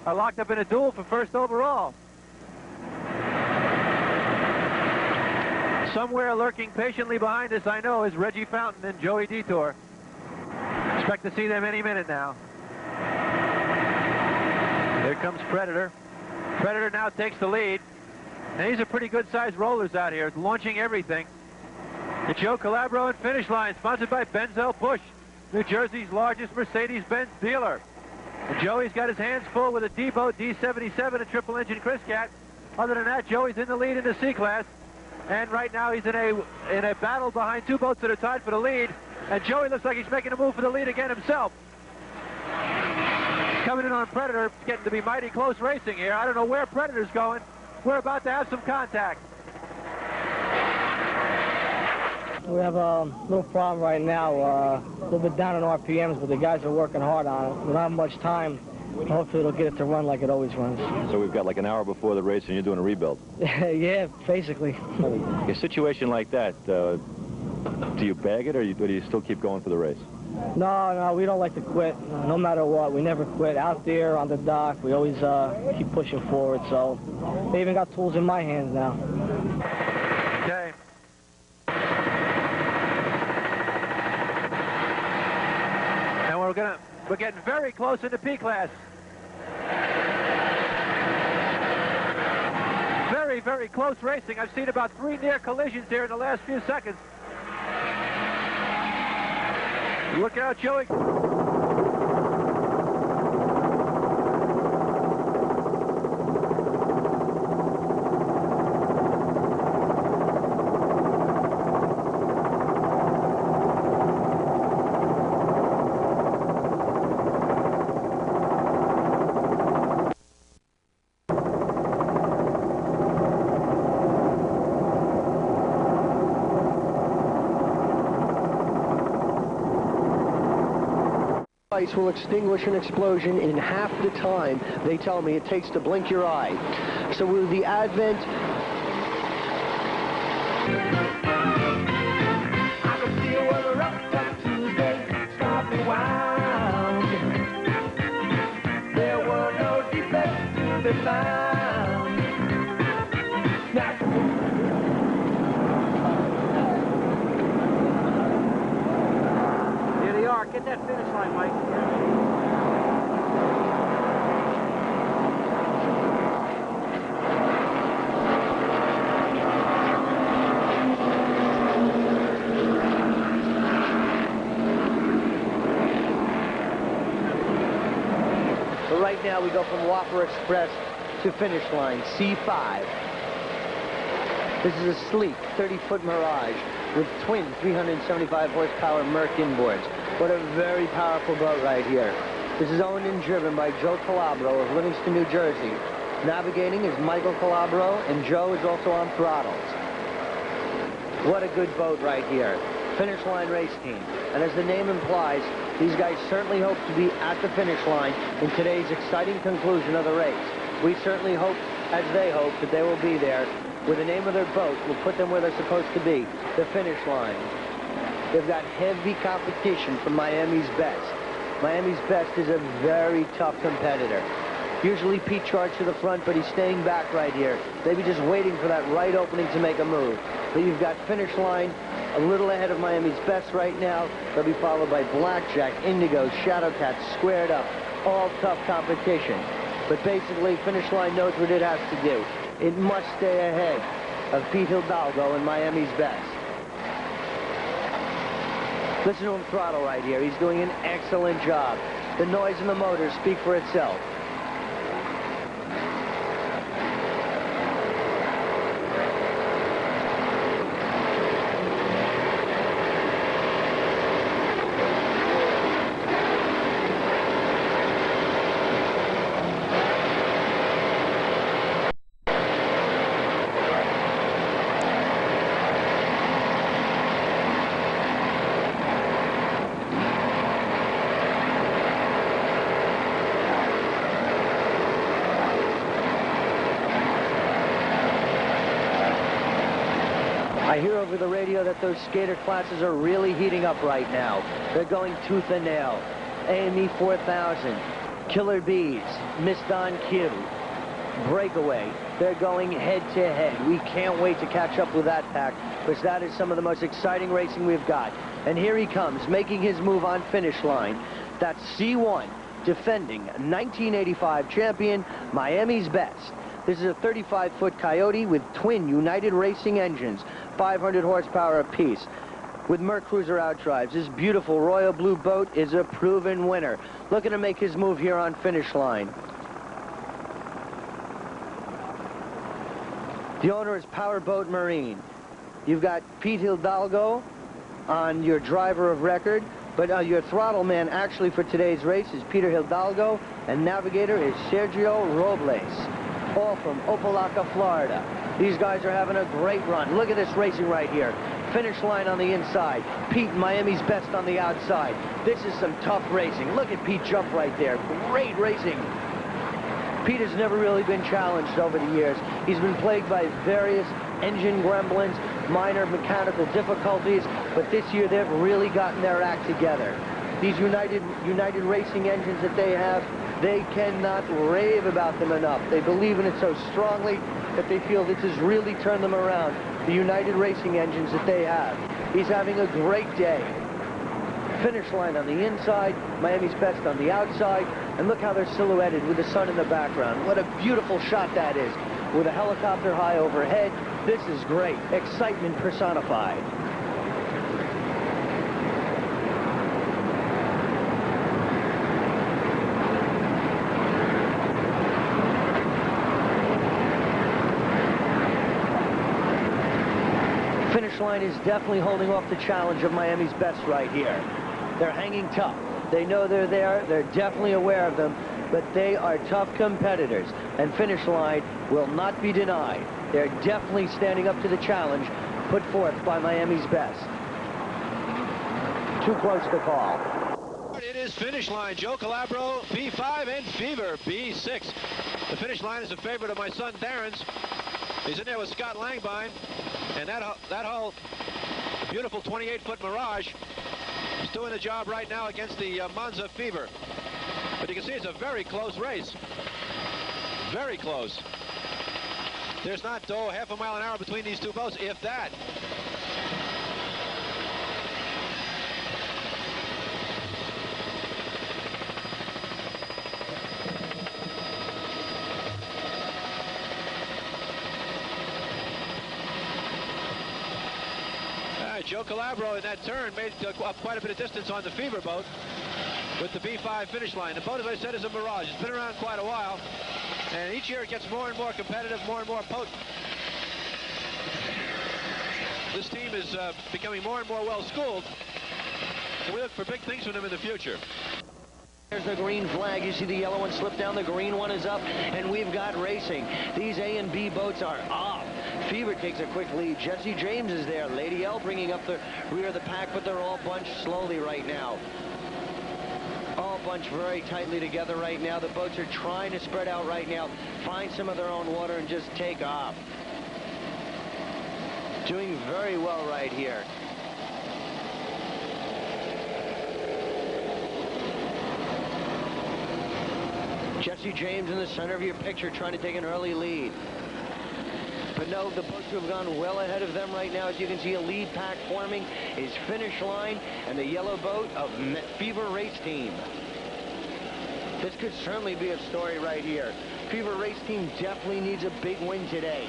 are locked up in a duel for first overall. Somewhere lurking patiently behind us, I know, is Reggie Fountain and Joey Detour. Expect to see them any minute now. Here comes Predator. Predator now takes the lead. And these are pretty good-sized rollers out here, launching everything. The Joe Calabro and Finish Line, sponsored by Benzel-Busch, New Jersey's largest Mercedes-Benz dealer. And Joey's got his hands full with a D-boat, D77, a triple-engine Chris Cat. Other than that, Joey's in the lead in the C class. And right now he's in a battle behind two boats that are tied for the lead. And Joey looks like he's making a move for the lead again himself. Coming in on Predator, it's getting to be mighty close racing here. I don't know where Predator's going. We're about to have some contact. We have a little problem right now, a little bit down in RPMs, but the guys are working hard on it. We don't have much time. Hopefully it'll get it to run like it always runs. So we've got like an hour before the race and you're doing a rebuild? Yeah, basically. A situation like that, do you bag it or do you still keep going for the race? No, we don't like to quit, no matter what. We never quit. Out there on the dock, we always keep pushing forward. So they even got tools in my hands now. Okay. And we're getting very close into P class. Very, very close racing. I've seen about 3 near collisions here in the last few seconds. Look out, Joey. Ice will extinguish an explosion in half the time they tell me it takes to blink your eye. So with the advent I can feel where the rough up Tuesday start me wild. There were no defects to be found. Here they are. Get that finish line, Mike. But right now we go from Whopper Express to finish line, C5. This is a sleek 30-foot Mirage with twin 375 horsepower Merc inboards. What a very powerful boat right here. This is owned and driven by Joe Calabro of Livingston, New Jersey. Navigating is Michael Calabro, and Joe is also on throttles. What a good boat right here. Finish line race team. And as the name implies, these guys certainly hope to be at the finish line in today's exciting conclusion of the race. We certainly hope, as they hope, that they will be there. With the name of their boat, will put them where they're supposed to be, the finish line. They've got heavy competition from Miami's Best. Miami's Best is a very tough competitor. Usually Pete charged to the front, but he's staying back right here. Maybe just waiting for that right opening to make a move. But you've got finish line a little ahead of Miami's Best right now. They'll be followed by Blackjack, Indigo, Shadowcat, Squared Up. All tough competition. But basically, finish line knows what it has to do. It must stay ahead of Pete Hidalgo and Miami's Best. Listen to him throttle right here. He's doing an excellent job. The noise and the motors speak for itself. I hear over the radio that those skater classes are really heating up right now. They're going tooth and nail. AME 4000, Killer Bees, Miss Don Q, Breakaway. They're going head to head. We can't wait to catch up with that pack, because that is some of the most exciting racing we've got. And here he comes, making his move on finish line. That's C1, defending 1985 champion, Miami's Best. This is a 35-foot Coyote with twin United Racing engines, 500 horsepower apiece. With Merc Cruiser outdrives, this beautiful royal blue boat is a proven winner. Looking to make his move here on finish line. The owner is Powerboat Marine. You've got Pete Hidalgo on your driver of record, but your throttle man actually for today's race is Peter Hidalgo, and navigator is Sergio Robles, all from Opelika, Florida. These guys are having a great run. Look at this racing right here. Finish line on the inside. Pete, Miami's best on the outside. This is some tough racing. Look at Pete jump right there. Great racing. Pete has never really been challenged over the years. He's been plagued by various engine gremlins, minor mechanical difficulties, but this year they've really gotten their act together. These United Racing engines that they have, they cannot rave about them enough. They believe in it so strongly that they feel this has really turned them around, the United Racing engines that they have. He's having a great day. Finish line on the inside, Miami's best on the outside, and look how they're silhouetted with the sun in the background. What a beautiful shot that is, with a helicopter high overhead. This is great. Excitement personified. Finish line is definitely holding off the challenge of Miami's best right here. They're hanging tough. They know they're there. They're definitely aware of them, but they are tough competitors, and finish line will not be denied. They're definitely standing up to the challenge put forth by Miami's best. Too close to call. It is finish line. Joe Calabro, B5, and Fever, B6. The finish line is a favorite of my son Darren's. He's in there with Scott Langbine, and that whole beautiful 28-foot Mirage is doing the job right now against the Monza Fever. But you can see it's a very close race. Very close. There's not, half a mile an hour between these two boats, if that. Joe Calabro in that turn made up quite a bit of distance on the Fever boat with the B5 finish line. The boat, as I said, is a Mirage. It's been around quite a while, and each year it gets more and more competitive, more and more potent. This team is becoming more and more well-schooled, so we look for big things from them in the future. There's the green flag. You see the yellow one slip down. The green one is up, and we've got racing. These A and B boats are off. Fever takes a quick lead. Jesse James is there. Lady L bringing up the rear of the pack, but they're all bunched slowly right now. All bunched very tightly together right now. The boats are trying to spread out right now, find some of their own water, and just take off. Doing very well right here. Jesse James in the center of your picture trying to take an early lead. But no, the boats have gone well ahead of them right now. As you can see, a lead pack forming is Finish Line and the yellow boat of Fever Race Team. This could certainly be a story right here. Fever Race Team definitely needs a big win today.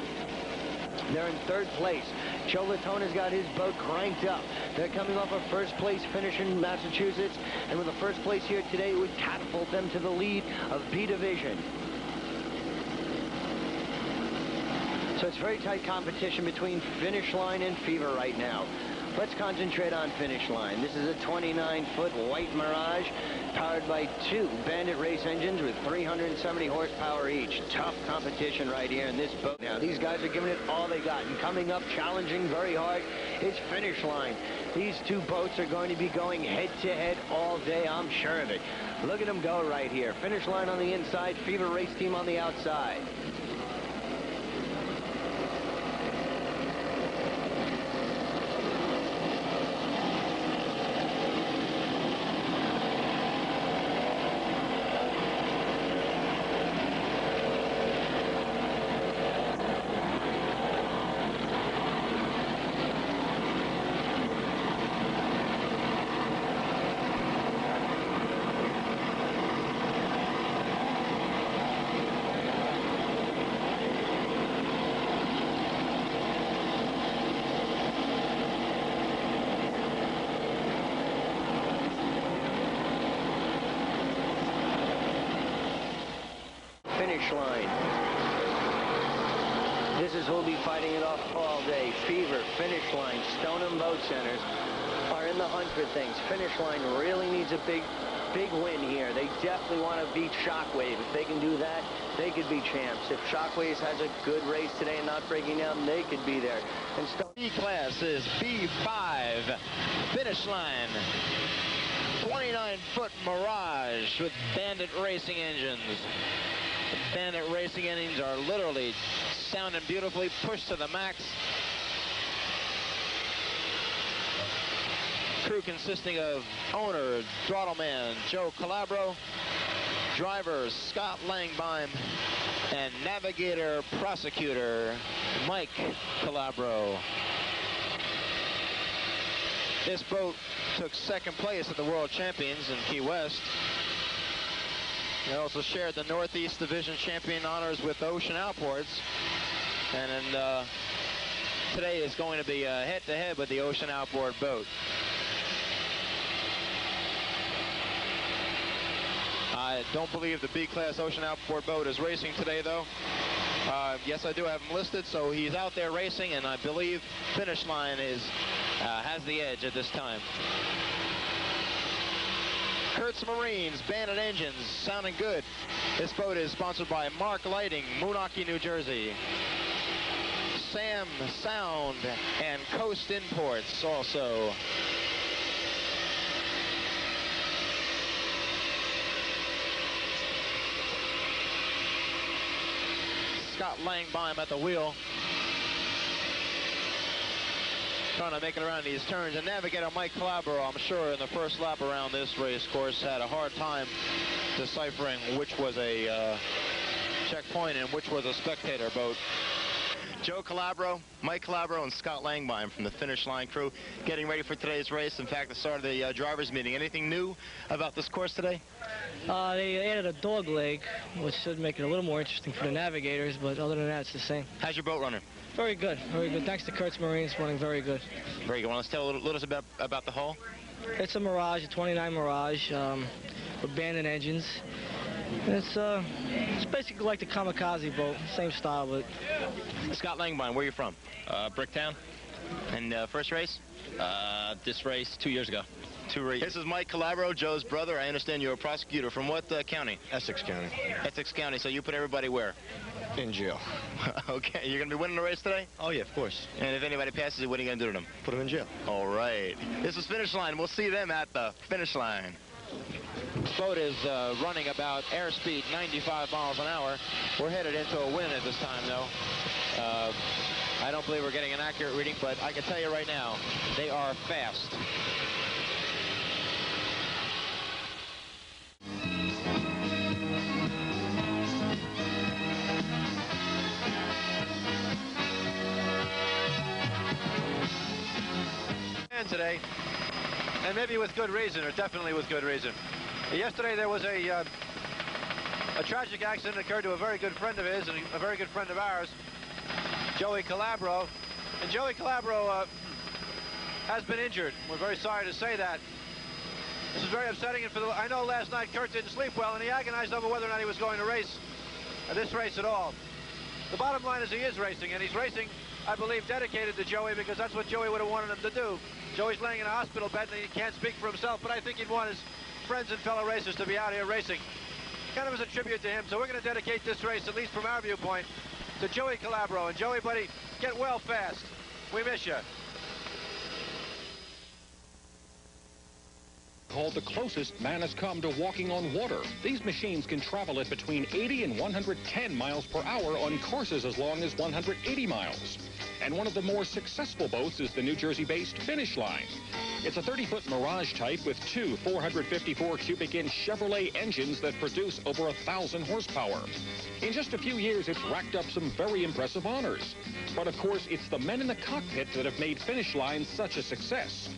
They're in third place. Joe Latona's got his boat cranked up. They're coming off a first place finish in Massachusetts, and with the first place here today, it would catapult them to the lead of B Division. So it's very tight competition between Finish Line and Fever right now. Let's concentrate on Finish Line. This is a 29-foot white Mirage powered by two Bandit race engines with 370 horsepower each. Tough competition right here in this boat. Now, these guys are giving it all they got, and coming up, challenging very hard, is Finish Line. These two boats are going to be going head-to-head all day, I'm sure of it. Look at them go right here. Finish Line on the inside, Fever Race Team on the outside. Finish Line. This racers will be fighting it off all day. Fever, Finish Line, Stoneham Boat Centers are in the hunt for things. Finish Line really needs a big win here. They definitely want to beat Shockwave. If they can do that, they could be champs. If Shockwave has a good race today and not breaking down, they could be there. And B-class is B5. Finish Line. 29-foot Mirage with Bandit racing engines. The Bandit racing engines are literally sounding beautifully, pushed to the max. Crew consisting of owner, throttle man, Joe Calabro, driver, Scott Langbein, and navigator, prosecutor, Mike Calabro. This boat took second place at the World Champions in Key West. They also shared the Northeast Division Champion honors with Ocean Outboards. And today is going to be head-to-head with the Ocean Outboard boat. I don't believe the B-class Ocean Outboard boat is racing today, though. Yes, I do have him listed, so he's out there racing, and I believe Finish Line has the edge at this time. Kurtz Marine's Bandit engines sounding good. This boat is sponsored by Mark Lighting, Moonachie, New Jersey. Sam Sound and Coast Imports also. Scott Langbein at the wheel. Trying to make it around these turns. And navigator Mike Calabro, I'm sure in the first lap around this race course, had a hard time deciphering which was a checkpoint and which was a spectator boat. Joe Calabro, Mike Calabro, and Scott Langbein from the Finish Line crew getting ready for today's race. In fact, the start of the drivers' meeting. Anything new about this course today? They added a dog leg, which should make it a little more interesting for the navigators, but other than that, it's the same. How's your boat running? Very good, very good. Thanks to Kurtz Marine, it's running very good. Very good. Want to tell a little about the hull? It's a Mirage, a 29 Mirage with Bandit engines. It's basically like the Kamikaze boat, same style, but... Scott Langbein, where are you from? Bricktown. And first race? This race 2 years ago. This is Mike Calabro, Joe's brother. I understand you're a prosecutor. From what county? Essex County. Essex County. So you put everybody where? In jail. Okay. You're going to be winning the race today? Oh, yeah, of course. And if anybody passes it, what are you going to do to them? Put them in jail. All right. This is Finish Line. We'll see them at the finish line. The boat is running about airspeed 95 miles an hour. We're headed into a wind at this time, though. I don't believe we're getting an accurate reading, but I can tell you right now, they are fast. Today, and maybe with good reason, or definitely with good reason. Yesterday there was a tragic accident occurred to a very good friend of his and a very good friend of ours, Joey Calabro. And Joey Calabro has been injured. We're very sorry to say that. This is very upsetting, and I know last night Kurt didn't sleep well, and he agonized over whether or not he was going to race this race at all. The bottom line is he is racing, and he's racing, I believe, dedicated to Joey, because that's what Joey would have wanted him to do. Joey's laying in a hospital bed and he can't speak for himself, but I think he'd want his friends and fellow racers to be out here racing. Kind of as a tribute to him. So we're going to dedicate this race, at least from our viewpoint, to Joey Calabro. And Joey, buddy, get well fast. We miss you. Called the closest man has come to walking on water. These machines can travel at between 80 and 110 miles per hour on courses as long as 180 miles. And one of the more successful boats is the New Jersey-based Finish Line. It's a 30-foot Mirage type with two 454 cubic inch Chevrolet engines that produce over 1,000 horsepower. In just a few years, it's racked up some very impressive honors. But of course, it's the men in the cockpit that have made Finish Line such a success.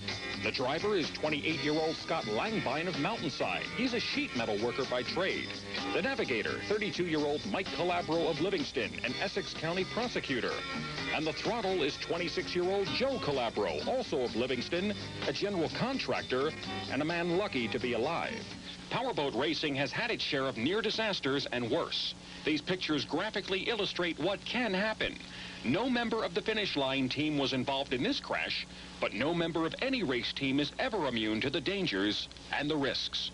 The driver is 28-year-old Scott Langbein of Mountainside. He's a sheet metal worker by trade. The navigator, 32-year-old Mike Calabro of Livingston, an Essex County prosecutor. And the throttle is 26-year-old Joe Calabro, also of Livingston, a general contractor, and a man lucky to be alive. Powerboat racing has had its share of near disasters and worse. These pictures graphically illustrate what can happen. No member of the finish line team was involved in this crash, but no member of any race team is ever immune to the dangers and the risks.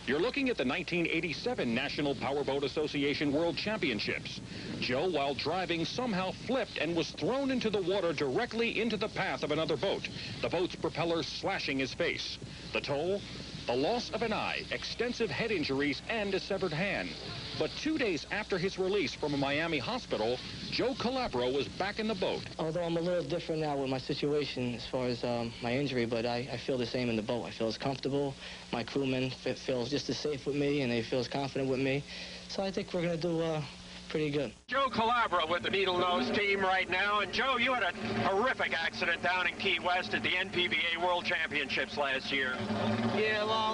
You're looking at the 1987 National Powerboat Association World Championships. Joe, while driving, somehow flipped and was thrown into the water directly into the path of another boat, the boat's propeller slashing his face. The toll? The loss of an eye, extensive head injuries, and a severed hand. But 2 days after his release from a Miami hospital, Joe Calabro was back in the boat. Although I'm a little different now with my situation as far as my injury, but I feel the same in the boat. I feel as comfortable. My crewman feels just as safe with me, and they feel as confident with me. So I think we're going to do pretty good. Joe Calabro with the Needle Nose team right now. And Joe, you had a horrific accident down in Key West at the NPVA World Championships last year. Yeah, well,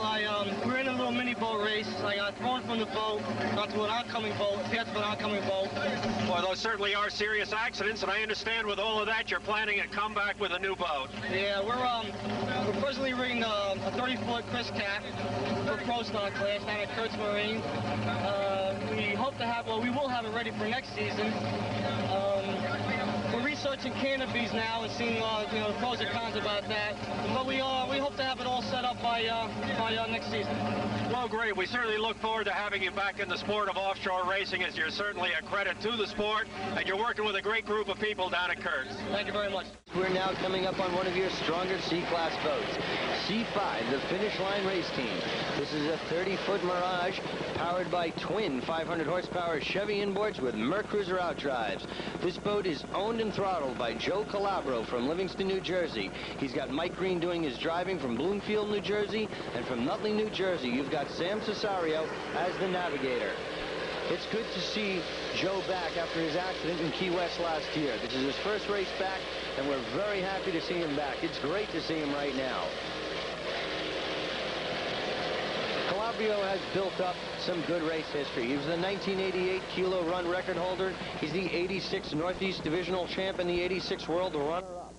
we were in a little mini boat race. I got thrown from the boat onto an oncoming boat, hit an oncoming boat. Well, those certainly are serious accidents, and I understand with all of that, you're planning a comeback with a new boat. Yeah, we're presently rigging a 30-foot Chris Cat for Pro Star class down at Kurtz Marine. We hope to have, we will have it ready for next season. We're researching canopies now and seeing the pros and cons about that. But we hope to have it all set up by next season. Well, great. We certainly look forward to having you back in the sport of offshore racing, as you're certainly a credit to the sport, and you're working with a great group of people down at Kurtz. Thank you very much. We're now coming up on one of your stronger C-Class boats, C5, the Finish Line Race Team. This is a 30-foot Mirage powered by twin 500-horsepower Chevy inboards with Mercruiser outdrives. This boat is owned and throttled by Joe Calabro from Livingston, New Jersey. He's got Mike Green doing his driving from Bloomfield, New Jersey, and from Nutley, New Jersey, you've got Sam Cesario as the navigator. It's good to see Joe back after his accident in Key West last year. This is his first race back, and we're very happy to see him back. It's great to see him right now. Calabro has built up some good race history. He was the 1988 Kilo Run record holder. He's the 86 Northeast Divisional champ and the 86 World runner-up.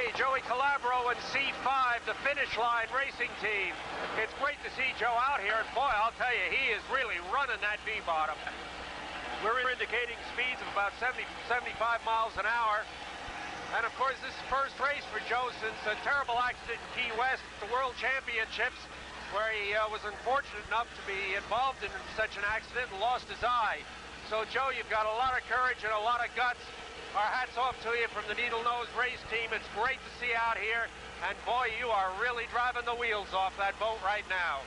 Hey, Joey Calabro and C5, the Finish Line Racing Team. It's great to see Joe out here, and boy, I'll tell you, he is really running that V-bottom. We're indicating speeds of about 70, 75 miles an hour. And of course, this is the first race for Joe since a terrible accident in Key West at the World Championships, where he was unfortunate enough to be involved in such an accident and lost his eye. So, Joe, you've got a lot of courage and a lot of guts. Our hats off to you from the Needle Nose Race Team. It's great to see you out here. And, boy, you are really driving the wheels off that boat right now.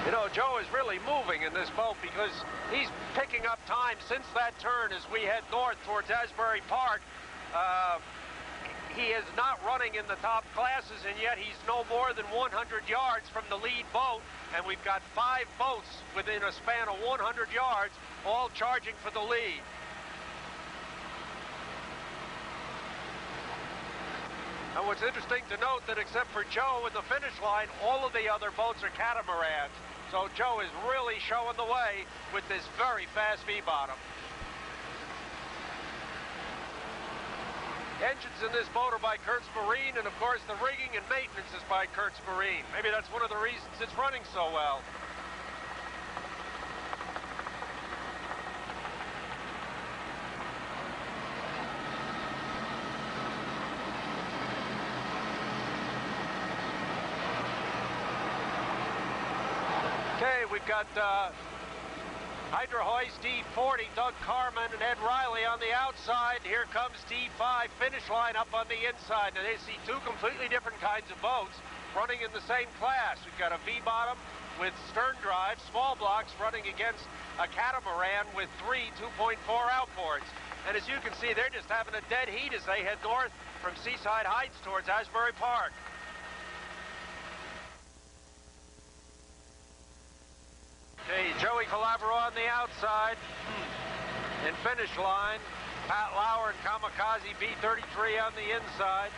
You know, Joe is really moving in this boat because he's picking up time since that turn as we head north towards Asbury Park. He is not running in the top classes, and yet he's no more than 100 yards from the lead boat, and we've got 5 boats within a span of 100 yards, all charging for the lead. And what's interesting to note that except for Joe in the finish line, all of the other boats are catamarans. So Joe is really showing the way with this very fast V-bottom. Engines in this boat are by Kurtz Marine, and of course the rigging and maintenance is by Kurtz Marine. Maybe that's one of the reasons it's running so well. Okay, we've got Hydra Hoist D40, Doug Carman and Ed Riley on the outside. Here comes D5 Finish Line up on the inside. Now they see 2 completely different kinds of boats running in the same class. We've got a V-bottom with stern drive, small blocks running against a catamaran with 3 2.4 outboards. And as you can see, they're just having a dead heat as they head north from Seaside Heights towards Asbury Park. Calabro on the outside. In finish line, Pat Lauer and Kamikaze B-33 on the inside.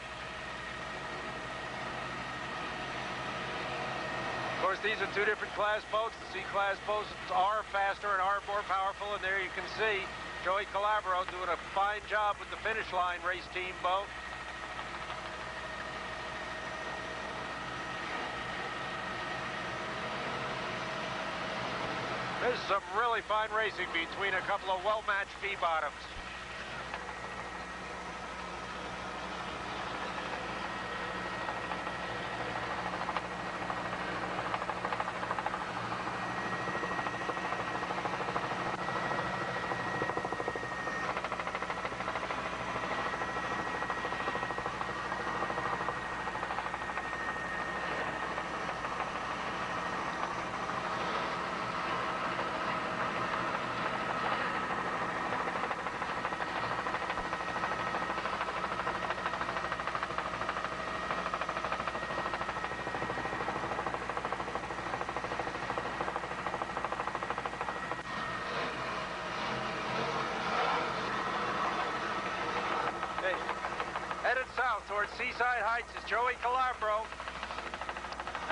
Of course, these are two different class boats. The C-class boats are faster and are more powerful, and there you can see Joey Calabro doing a fine job with the finish line race team boat. This is some really fine racing between a couple of well-matched V-bottoms. Headed south towards Seaside Heights is Joey Calabro.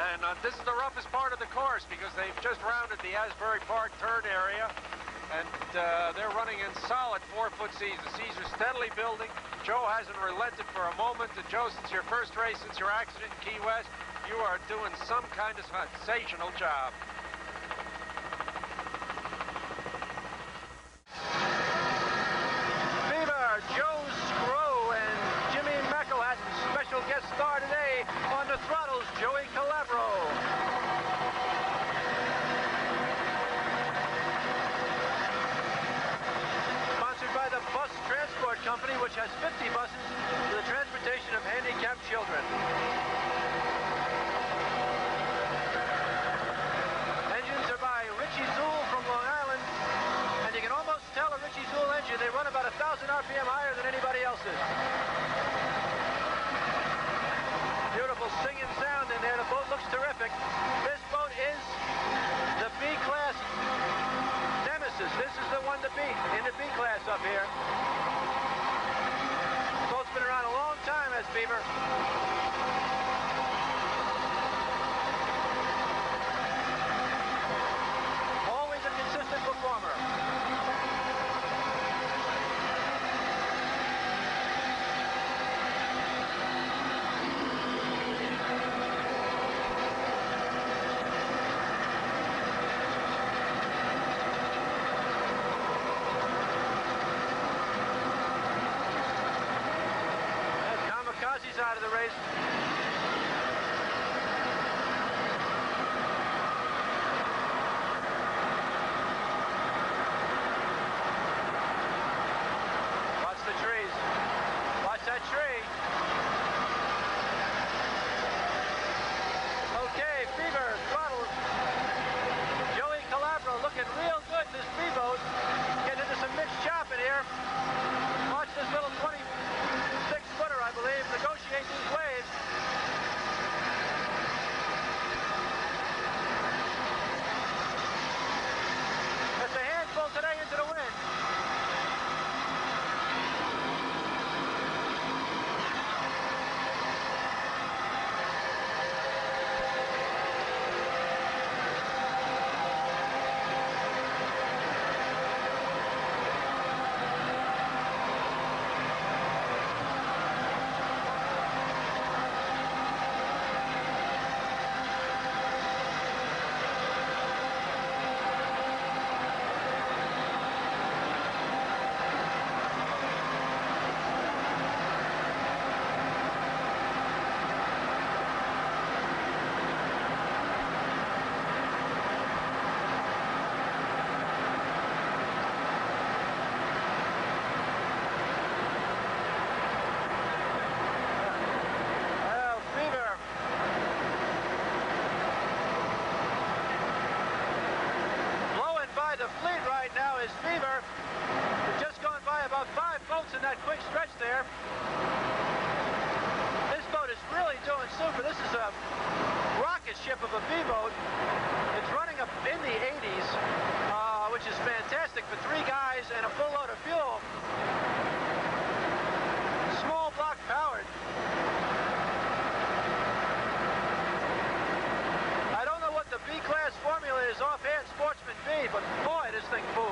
And this is the roughest part of the course because they've just rounded the Asbury Park turn area. And they're running in solid 4-foot seas. The seas are steadily building. Joe hasn't relented for a moment. And Joe, since your first race, since your accident in Key West, you are doing some kind of sensational job. Joe Scrow and Jimmy Meckel has a special guest star today on the throttles, Joey Calabro. Sponsored by the Bus Transport Company, which has 50 buses for the transportation of handicapped children. Engines are by Richie Zool from Long Island. And you can almost tell a Richie Zool engine, they run about 1,000 RPM higher than anybody else's. Beautiful singing sound in there. The boat looks terrific. This boat is the B-class Nemesis. This is the one to beat in the B-class up here. The boat's been around a long time as Beaver. Always a consistent performer. Kamikaze's out of the race. Watch the trees. Watch that tree. Okay, Beaver, throttle. Joey Calabro looking real good in this B-boat. Getting into some mixed chopping here. Watch this little 26-footer, I believe, negotiate these waves. It's a handful today into the wind. The fleet right now is Fever. We've just gone by about 5 boats in that quick stretch there. This boat is really doing super. This is a rocket ship of a V-boat. It's running up in the 80s. but boy, this thing flew